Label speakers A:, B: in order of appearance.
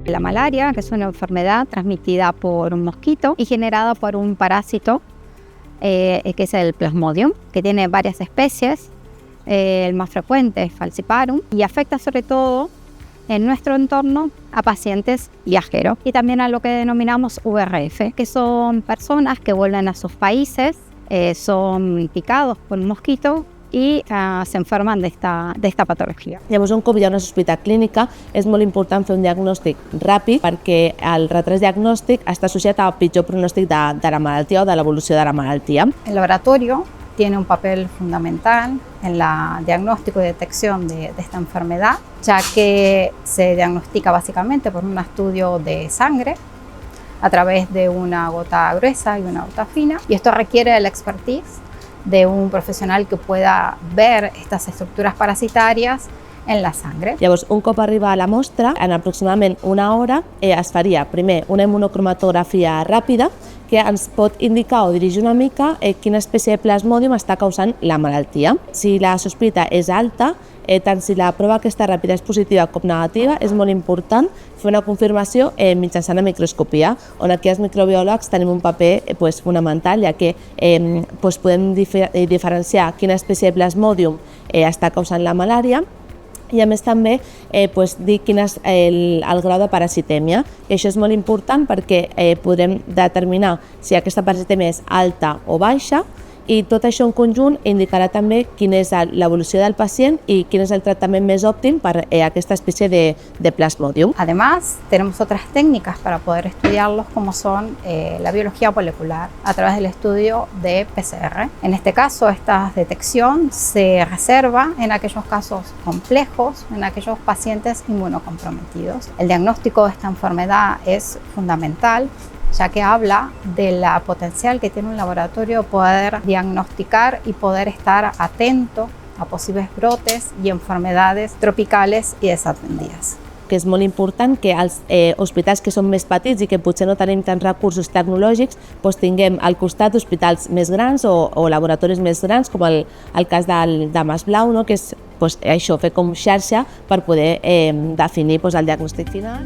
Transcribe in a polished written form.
A: La malaria, que es una enfermedad transmitida por un mosquito y generada por un parásito, que es el Plasmodium, que tiene varias especies. El más frecuente es Falciparum y afecta sobre todo en nuestro entorno a pacientes viajeros y también a lo que denominamos VRF, que son personas que vuelven a sus países, son picados por un mosquito i s'enfermen d'esta patologia.
B: Llavors, un cop hi ha una sospita clínica, és molt important fer un diagnòstic ràpid perquè el retras diagnòstic està associat al pitjor pronòstic de la malaltia o de l'evolució de la malaltia.
A: El laboratorio tiene un papel fundamental en el diagnóstico y detección de esta enfermedad, ya que se diagnostica básicamente por un estudio de sangre a través de una gota gruesa y una gota fina, y esto requiere de la expertise de un profesional que pueda ver estas estructuras parasitàries en la sangre.
B: Llavors, un cop arriba a la mostra, en aproximadament una hora es faria primer una immunocromatografia ràpida que ens pot indicar o dirigir una mica quina espècie de plasmodium està causant la malaltia. Si la sospita és alta, tant si la prova aquesta ràpida és positiva com negativa, és molt important fer una confirmació mitjançant la microscopia, on aquí els microbiòlegs tenim un paper fonamental, ja que podem diferenciar quina espècie de plasmodium està causant la malària i a més també dir quin és el grau de parasitèmia. I això és molt important perquè podrem determinar si aquesta parasitèmia és alta o baixa, y tot això en conjunt indicarà també quina és l'evolució del pacient y quin és el tratament més òptim per aquesta especie de Plasmodium.
A: Además, tenemos otras técnicas para poder estudiarlos, como son la biología molecular a través del estudio de PCR. En este caso, esta detección se reserva en aquellos casos complejos, en aquellos pacientes inmunocomprometidos. El diagnóstico de esta enfermedad es fundamental, ya que habla de la potencial que tiene un laboratorio poder diagnosticar y poder estar atento a posibles brotes y enfermedades tropicales y desatendidas.
B: Que és molt important que els hospitals que són més petits i que potser no tenim tants recursos tecnològics tinguem al costat hospitals més grans o laboratoris més grans, com el cas de Masblau, que és això, fer com xarxa per poder definir el diagnòstic final.